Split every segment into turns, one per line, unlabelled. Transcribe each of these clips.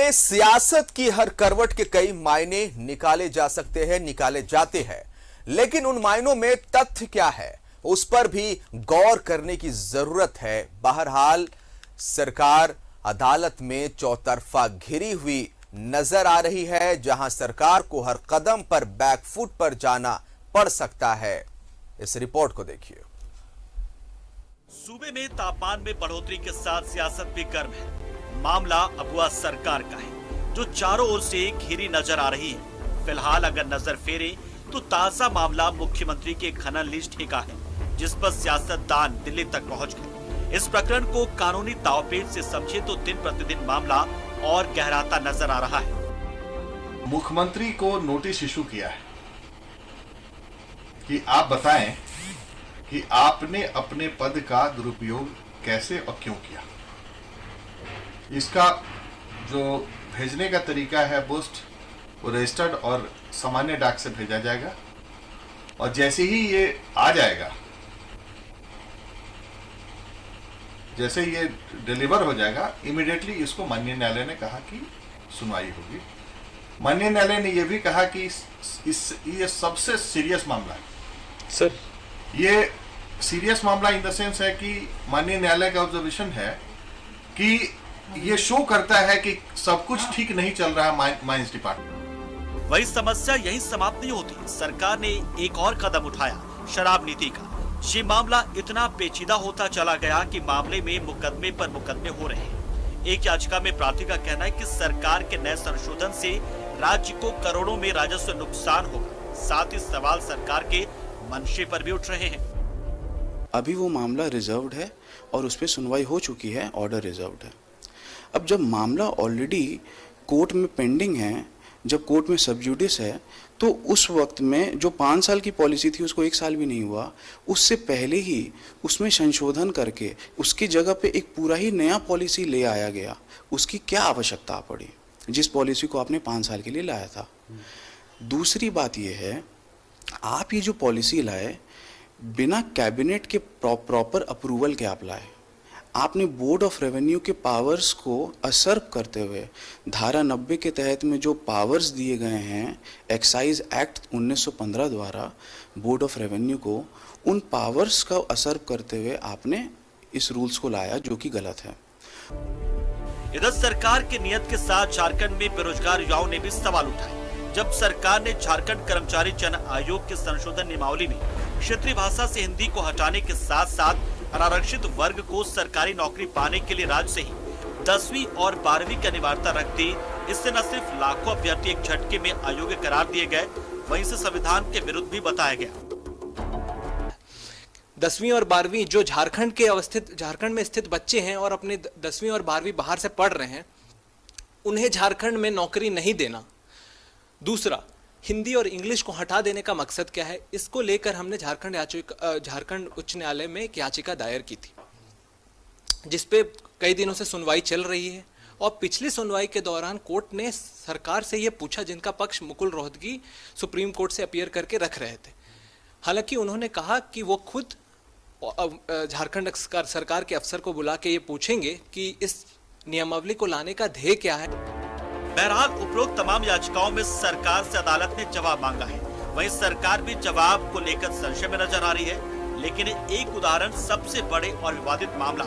में सियासत की हर करवट के कई मायने निकाले जा सकते हैं, निकाले जाते हैं, लेकिन उन मायनों में तथ्य क्या है उस पर भी गौर करने की जरूरत है। बहरहाल सरकार अदालत में चौतरफा घिरी हुई नजर आ रही है, जहां सरकार को हर कदम पर बैकफुट पर जाना पड़ सकता है। इस रिपोर्ट को देखिए।
सूबे में तापमान में बढ़ोतरी के साथ सियासत भी गर्म है। मामला अबुआ सरकार का है, जो चारों ओर से घिरी नजर आ रही है। फिलहाल अगर नजर फेरे तो ताजा मामला मुख्यमंत्री के खनन लीज ठेका है, जिस पर सियासतदान दिल्ली तक पहुंच गए। इस प्रकरण को कानूनी दांवपेच से समझे तो दिन प्रतिदिन मामला और गहराता नजर आ रहा है।
मुख्यमंत्री को नोटिस इशू किया है कि आप बताएं कि आपने अपने पद का दुरुपयोग कैसे और क्यों किया। इसका जो भेजने का तरीका है पोस्ट, वो रजिस्टर्ड और सामान्य डाक से भेजा जाएगा, और जैसे ही ये आ जाएगा, जैसे ये डिलीवर हो जाएगा, इमीडिएटली इसको माननीय न्यायालय ने कहा कि सुनवाई होगी। माननीय न्यायालय ने यह भी कहा कि ये सबसे सीरियस मामला है।
सर, ये
सीरियस मामला इन द सेंस है कि माननीय न्यायालय का ऑब्जर्वेशन है कि ये शो करता है कि सब कुछ ठीक नहीं चल रहा है माइंस डिपार्टमेंट।
वही समस्या यहीं समाप्त नहीं होती। सरकार ने एक और कदम उठाया, शराब नीति का। ये मामला इतना पेचीदा होता चला गया कि मामले में मुकदमे पर मुकदमे हो रहे हैं। एक याचिका में प्रार्थी का कहना है कि सरकार के नए संशोधन से राज्य को करोड़ों में राजस्व नुकसान होगा। साथ ही सवाल सरकार के मंशे पर भी उठ रहे हैं।
अभी वो मामला रिजर्व्ड है और उस पर सुनवाई हो चुकी है, ऑर्डर रिजर्व्ड है। अब जब मामला ऑलरेडी कोर्ट में पेंडिंग है, जब कोर्ट में सब जुडिस है, तो उस वक्त में जो 5 साल की पॉलिसी थी उसको 1 साल भी नहीं हुआ। उससे पहले ही उसमें संशोधन करके उसकी जगह पे एक पूरा ही नया पॉलिसी ले आया गया। उसकी क्या आवश्यकता पड़ी जिस पॉलिसी को आपने 5 साल के लिए लाया था। दूसरी बात यह है, आप ये जो पॉलिसी लाए बिना कैबिनेट के प्रॉपर अप्रूवल के आप लाए। आपने बोर्ड ऑफ रेवेन्यू के पावर्स को असर्व करते हुए धारा 90 के तहत में जो पावर्स दिए गए हैं एक्साइज एक्ट 1915 द्वारा बोर्ड ऑफ रेवेन्यू को, उन पावर्स का असर्व करते हुए आपने इस रूल्स को लाया, जो कि गलत है।
इधर सरकार की नियत के साथ झारखंड में बेरोजगार युवाओं ने भी सवाल उठाए। जब सरकार ने झारखंड कर्मचारी चयन आयोग के संशोधन नियमावली में क्षेत्रीय भाषा से हिंदी को हटाने के साथ साथ अनारक्षित वर्ग को सरकारी नौकरी पाने के लिए राज्य से ही 10वीं और 12वीं की अनिवार्यता रख दी, इससे न सिर्फ लाखों अभ्यर्थी एक झटके में अयोग्य करार दिए गए, वहीं से संविधान के विरुद्ध भी बताया गया।
10वीं और 12वीं जो झारखंड में स्थित बच्चे हैं और अपने 10वीं और 12वीं बाहर से पढ़ रहे हैं, उन्हें झारखंड में नौकरी नहीं देना। दूसरा, हिंदी और इंग्लिश को हटा देने का मकसद क्या है, इसको लेकर हमने झारखंड उच्च न्यायालय में एक याचिका दायर की थी, जिसपे कई दिनों से सुनवाई चल रही है। और पिछली सुनवाई के दौरान कोर्ट ने सरकार से ये पूछा, जिनका पक्ष मुकुल रोहतगी सुप्रीम कोर्ट से अपीयर करके रख रहे थे। हालांकि उन्होंने कहा कि वो खुद झारखंड सरकार के अफसर को बुला के ये पूछेंगे कि इस नियमावली को लाने का ध्येय क्या है।
बहरहाल उपरोक्त तमाम याचिकाओं में सरकार से अदालत ने जवाब मांगा है। वहीं सरकार भी जवाब को लेकर संशय में नजर आ रही है। लेकिन एक उदाहरण सबसे बड़े और विवादित मामला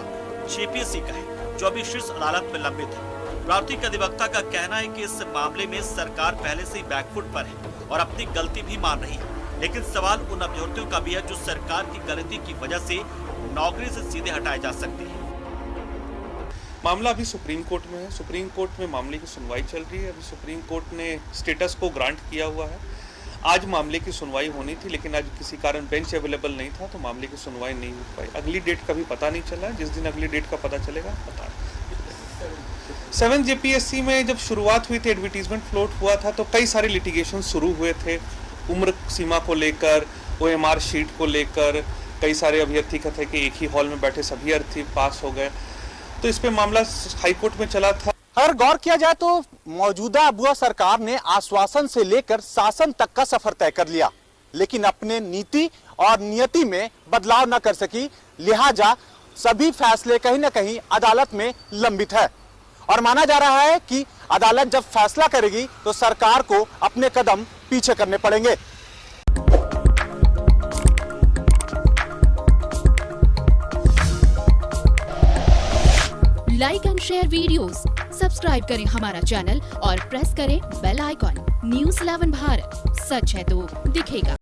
जेपीएससी का है, जो अभी शीर्ष अदालत में लंबित है। प्रार्थी के अधिवक्ता का कहना है कि इस मामले में सरकार पहले से ही बैकफुट पर है और अपनी गलती भी मान रही है। लेकिन सवाल उन अभ्यर्थियों का भी है जो सरकार की गलती की वजह से नौकरी से सीधे हटाए जा सकते हैं।
मामला अभी सुप्रीम कोर्ट में है। सुप्रीम कोर्ट में मामले की सुनवाई चल रही है। अभी सुप्रीम कोर्ट ने स्टेटस को ग्रांट किया हुआ है। आज मामले की सुनवाई होनी थी, लेकिन आज किसी कारण बेंच अवेलेबल नहीं था, तो मामले की सुनवाई नहीं हो पाई। अगली डेट का भी पता नहीं चला। जिस दिन अगली डेट का पता चलेगा बता। 7 जेपीएससी में जब शुरुआत हुई थी, एडवर्टीजमेंट फ्लोट हुआ था, तो कई सारे लिटिगेशन शुरू हुए थे। उम्र सीमा को लेकर, OMR शीट को लेकर, कई सारे अभ्यर्थी कहते कि एक ही हॉल में बैठे सभी अभ्यर्थी पास हो गए, तो इस पे मामला हाईकोर्ट में चला था।
अगर गौर किया जाए तो मौजूदा अबुआ सरकार ने आश्वासन से लेकर शासन तक का सफर तय कर लिया, लेकिन अपने नीति और नियति में बदलाव न कर सकी। लिहाजा सभी फैसले कहीं न कहीं अदालत में लंबित है और माना जा रहा है कि अदालत जब फैसला करेगी तो सरकार को अपने कदम पीछे करने पड़ेंगे।
Like and share videos, subscribe करें हमारा चैनल और प्रेस करें बेल आइकॉन। न्यूज़ 11 भारत, सच है तो दिखेगा।